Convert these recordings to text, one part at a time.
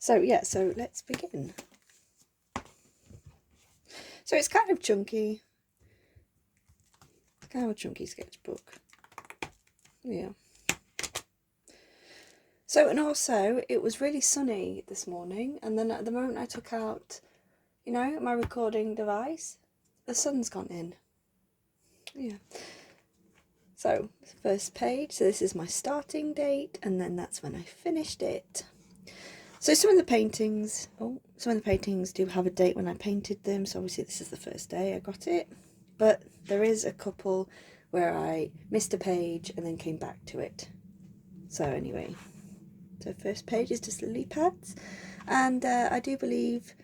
So yeah, so let's begin. So it's kind of chunky. It's kind of a chunky sketchbook. Yeah. So, and also, it was really sunny this morning, and then at the moment I took out, you know, my recording device, the sun's gone in. Yeah. So, first page, so this is my starting date, and then that's when I finished it. So some of the paintings do have a date when I painted them, so obviously this is the first day I got it. But there is a couple where I missed a page and then came back to it. So anyway, so first page is just lily pads, and I do believe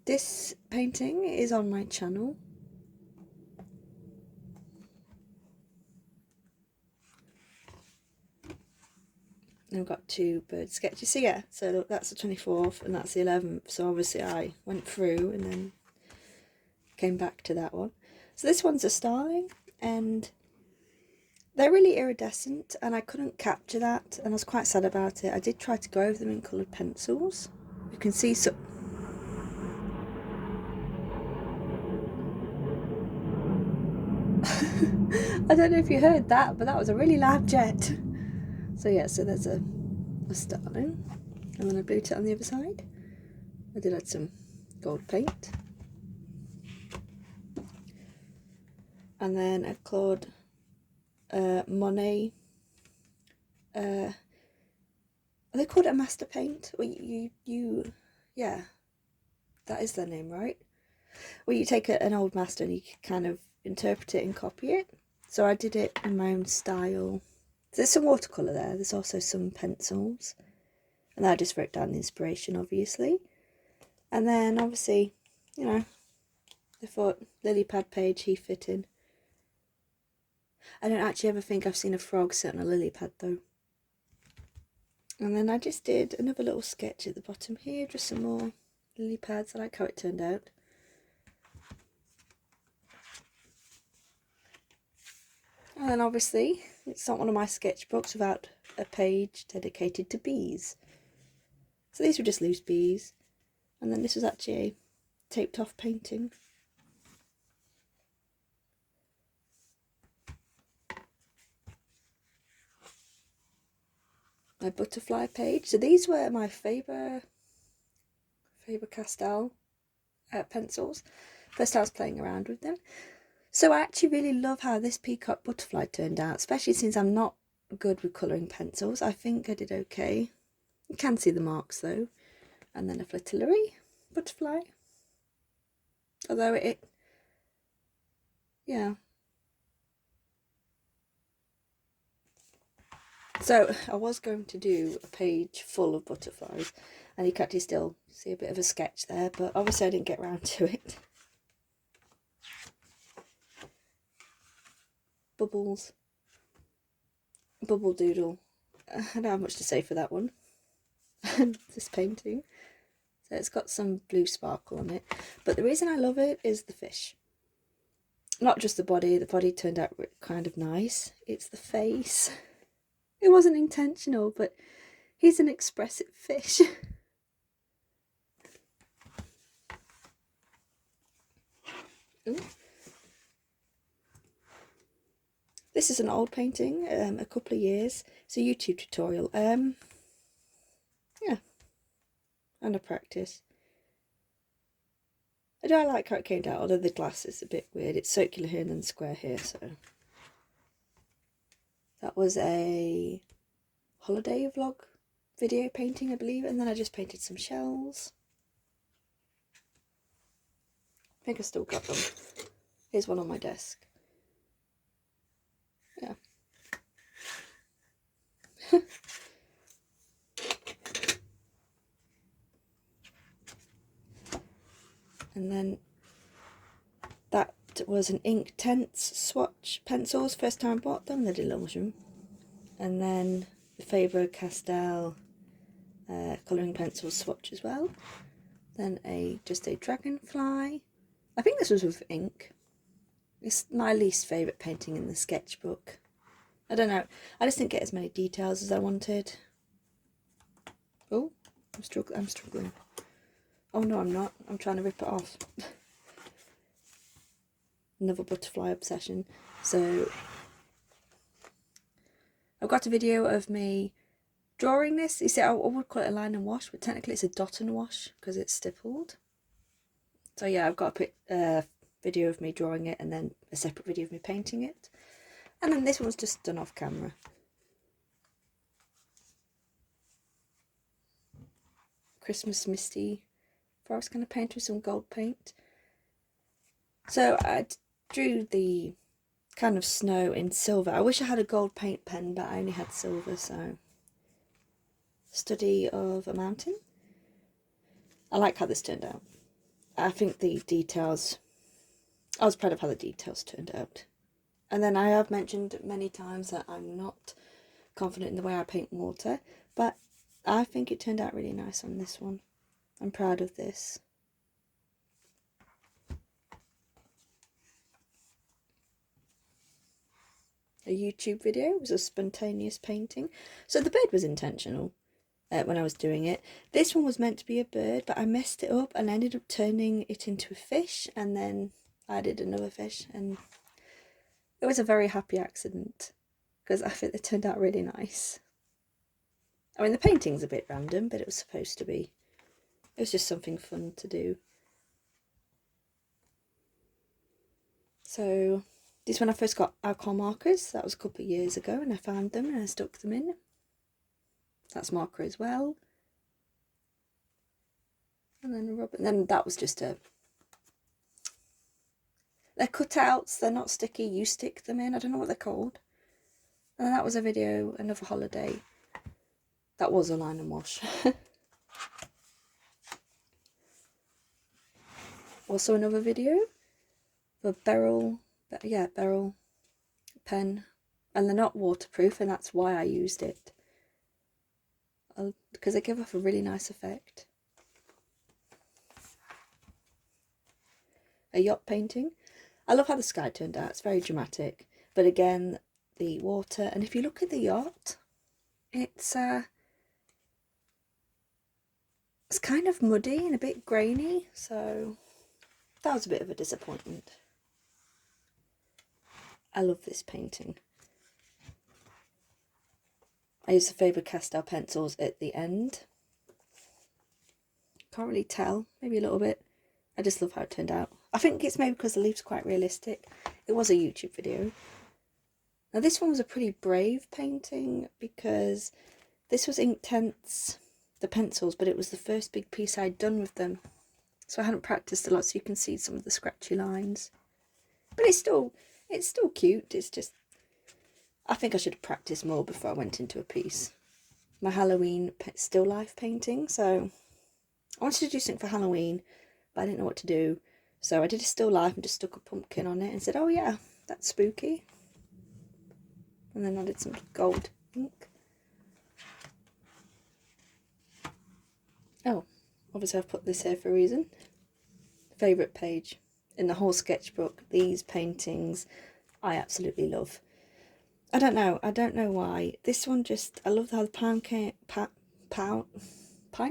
this painting is on my channel. And I've got two bird sketches. So yeah, so look, that's the 24th and that's the 11th. So obviously I went through and then came back to that one. So this one's a starling, and they're really iridescent, and I couldn't capture that, and I was quite sad about it. I did try to go over them in coloured pencils. You can see so. I don't know if you heard that, but that was a really loud jet. So yeah, so there's a starling, and then I blew it on the other side. I did add some gold paint, and then a Claude Monet. Are they called a master paint? Or yeah, that is their name, right? Well, you take an old master and you kind of interpret it and copy it. So I did it in my own style. There's some watercolour there. There's also some pencils. And I just wrote down the inspiration, obviously. And then, obviously, you know, I thought lily pad page, he fit in. I don't actually ever think I've seen a frog sit on a lily pad, though. And then I just did another little sketch at the bottom here. Just some more lily pads. I like how it turned out. And then obviously, it's not one of my sketchbooks without a page dedicated to bees. So these were just loose bees. And then this was actually a taped off painting. My butterfly page. So these were my Faber-Castell pencils. First I was playing around with them. So I actually really love how this peacock butterfly turned out, especially since I'm not good with colouring pencils. I think I did okay. You can see the marks though. And then a fritillary butterfly. Although yeah. So I was going to do a page full of butterflies, and you can actually still see a bit of a sketch there, but obviously I didn't get around to it. Bubbles. Bubble doodle. I don't have much to say for that one. This painting. So it's got some blue sparkle on it. But the reason I love it is the fish. Not just the body turned out kind of nice. It's the face. It wasn't intentional, but he's an expressive fish. Ooh. This is an old painting, a couple of years. It's a YouTube tutorial. Yeah, and a practice. I do like how it came out, although the glass is a bit weird. It's circular here and then square here, so. That was a holiday vlog video painting, I believe, and then I just painted some shells. I think I still got them. Here's one on my desk. Yeah. And then that was an Inktense swatch pencils. First time I bought them, they did illusion. And then the Faber-Castell colouring pencil swatch as well. Then just a dragonfly. I think this was with ink. It's my least favourite painting in the sketchbook. I don't know. I just didn't get as many details as I wanted. Oh, I'm struggling. Oh no, I'm not. I'm trying to rip it off. Another butterfly obsession. So I've got a video of me drawing this. You see, I would call it a line and wash, but technically it's a dot and wash because it's stippled. So yeah, I've got a video of me drawing it and then a separate video of me painting it. And then this one's just done off camera. Christmas misty forest kind of paint with some gold paint. So I drew the kind of snow in silver. I wish I had a gold paint pen, but I only had silver, so study of a mountain. I like how this turned out. I think the details, I was proud of how the details turned out. And then I have mentioned many times that I'm not confident in the way I paint water, but I think it turned out really nice on this one. I'm proud of this. A YouTube video. It was a spontaneous painting. So the bird was intentional when I was doing it. This one was meant to be a bird, but I messed it up and ended up turning it into a fish, and then I did another fish, and it was a very happy accident because I think it turned out really nice. I mean, the painting's a bit random, but it was supposed to be. It was just something fun to do. So this is when I first got alcohol markers. That was a couple of years ago, and I found them and I stuck them in. That's marker as well. And then rubber. And then that was just a... They're cutouts, they're not sticky, you stick them in. I don't know what they're called. And then that was a video, another holiday. That was a line and wash. Also another video. The beryl pen. And they're not waterproof, and that's why I used it. Because they give off a really nice effect. A yacht painting. I love how the sky turned out. It's very dramatic. But again, the water. And if you look at the yacht, it's kind of muddy and a bit grainy. So that was a bit of a disappointment. I love this painting. I used the Faber-Castell pencils at the end. Can't really tell. Maybe a little bit. I just love how it turned out. I think it's maybe because the leaf's quite realistic. It was a YouTube video. Now this one was a pretty brave painting because this was Inktense, the pencils, but it was the first big piece I'd done with them. So I hadn't practiced a lot, so you can see some of the scratchy lines. But it's still cute. It's just, I think I should have practiced more before I went into a piece. My Halloween still life painting, so I wanted to do something for Halloween, but I didn't know what to do. So I did a still life and just stuck a pumpkin on it and said, oh yeah, that's spooky. And then added some gold ink. Oh, obviously I've put this here for a reason. Favourite page in the whole sketchbook. These paintings I absolutely love. I don't know why. This one just, I love how the pine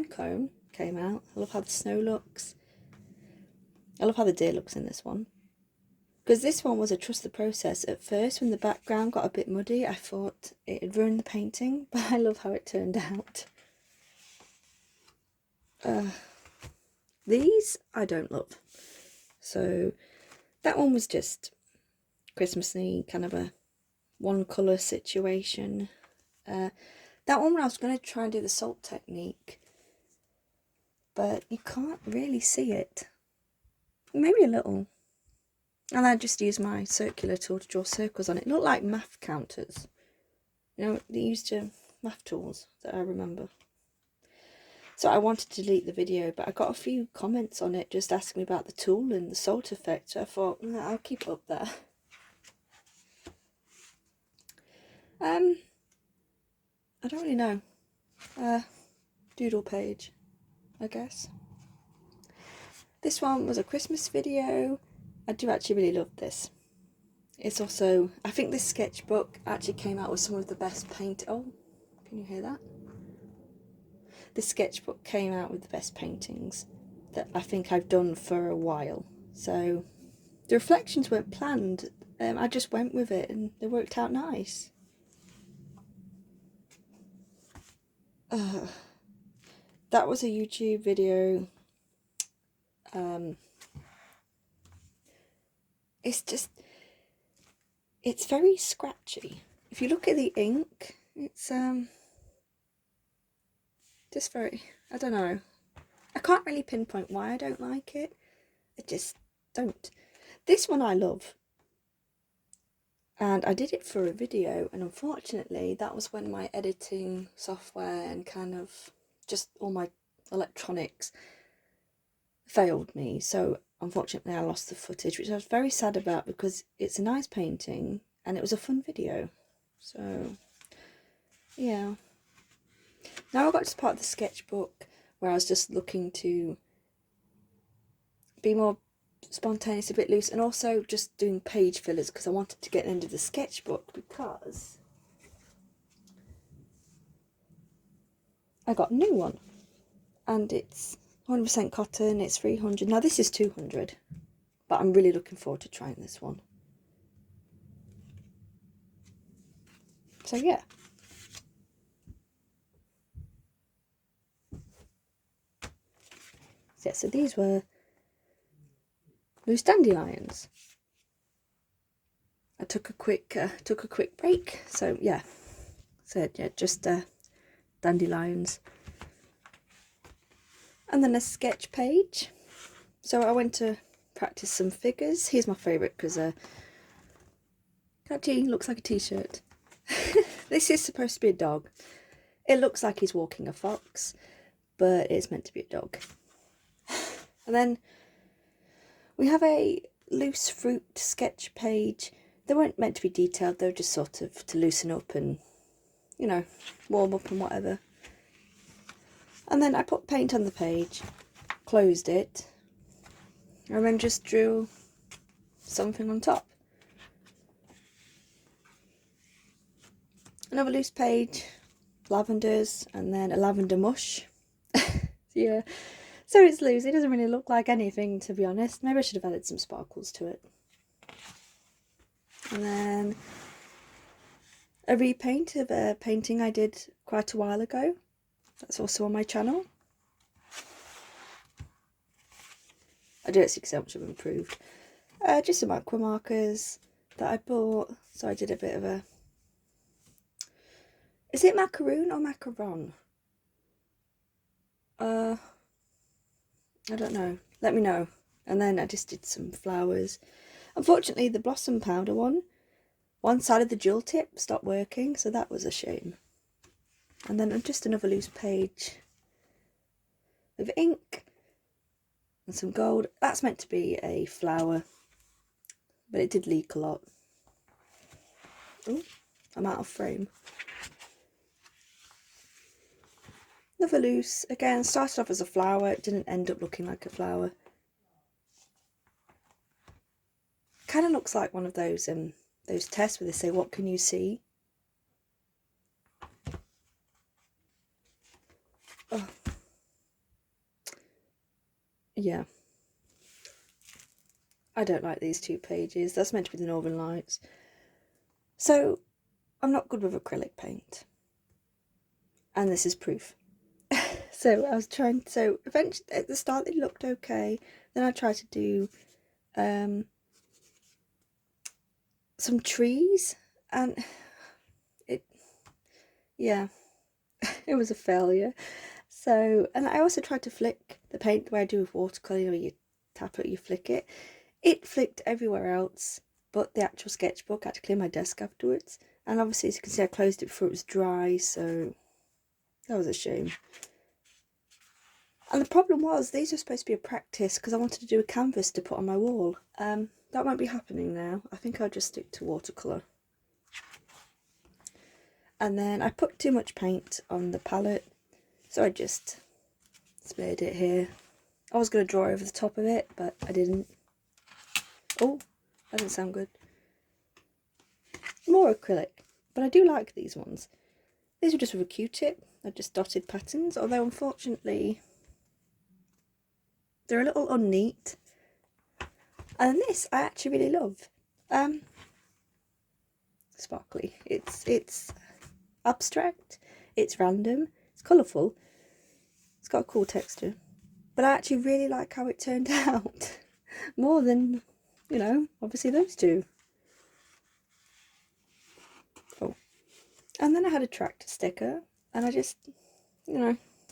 cone came out. I love how the snow looks. I love how the deer looks in this one. Because this one was a trust the process. At first, when the background got a bit muddy, I thought it'd ruin the painting, but I love how it turned out. These I don't love. So that one was just Christmassy, kind of a one colour situation. That one I was going to try and do the salt technique, but you can't really see it. Maybe a little. And I just used my circular tool to draw circles on it. It looked like math counters. You know, they used to math tools that I remember. So I wanted to delete the video, but I got a few comments on it just asking me about the tool and the salt effect. So I thought, no, I'll keep it up there. I don't really know. Doodle page, I guess. This one was a Christmas video. I do actually really love this. It's also, I think this sketchbook actually came out with some of the best paint. Oh, can you hear that? this sketchbook came out with the best paintings that I think I've done for a while. So the reflections weren't planned. I just went with it and they worked out nice. That was a YouTube video. It's very scratchy. If you look at the ink, it's just very, I don't know. I can't really pinpoint why I don't like it. I just don't. This one I love. And I did it for a video, and unfortunately that was when my editing software and kind of just all my electronics failed me. So unfortunately I lost the footage, which I was very sad about because it's a nice painting and it was a fun video. So yeah. Now I got to part of the sketchbook where I was just looking to be more spontaneous, a bit loose, and also just doing page fillers because I wanted to get an end of the sketchbook because I got a new one and it's 100% cotton. It's 300. Now this is 200, but I'm really looking forward to trying this one. So yeah. So these were loose dandelions. I took a quick break. So yeah. So yeah, just dandelions. And then a sketch page. So I went to practice some figures. Here's my favourite because Chatty looks like a t-shirt. This is supposed to be a dog. It looks like he's walking a fox, but it's meant to be a dog. And then we have a loose fruit sketch page. They weren't meant to be detailed, they were just sort of to loosen up and, you know, warm up and whatever. And then I put paint on the page, closed it, and then just drew something on top. Another loose page, lavenders, and then a lavender mush. Yeah, so it's loose. It doesn't really look like anything, to be honest. Maybe I should have added some sparkles to it. And then a repaint of a painting I did quite a while ago. That's also on my channel. I don't see how much I've improved. Just some aqua markers that I bought. So I did a bit of a... Is it macaroon or macaron? I don't know. Let me know. And then I just did some flowers. Unfortunately, the blossom powder one side of the jewel tip stopped working, so that was a shame. And then just another loose page of ink and some gold. That's meant to be a flower, but it did leak a lot. Oh, I'm out of frame. Another loose. Again, started off as a flower. It didn't end up looking like a flower. Kind of looks like one of those tests where they say, "What can you see?" Oh. Yeah. I don't like these two pages. That's meant to be the Northern Lights. So I'm not good with acrylic paint, and this is proof. So I was trying. So eventually, at the start, it looked okay. Then I tried to do some trees, and yeah, it was a failure. So, and I also tried to flick the paint the way I do with watercolour, you know, you tap it, you flick it. It flicked everywhere else, but the actual sketchbook. I had to clean my desk afterwards. And obviously, as you can see, I closed it before it was dry, so that was a shame. And the problem was, these were supposed to be a practice because I wanted to do a canvas to put on my wall. That won't be happening now. I think I'll just stick to watercolour. And then I put too much paint on the palette, so I just smeared it here. I was going to draw over the top of it, but I didn't. Oh, that didn't sound good. More acrylic, but I do like these ones. These were just with a Q-tip, They're just dotted patterns, although unfortunately they're a little unneat. And this I actually really love. Sparkly. It's abstract, it's random, it's colourful, it's got a cool texture. But I actually really like how it turned out. More than, you know, obviously those two. Oh. And then I had a tractor sticker, and I just, you know,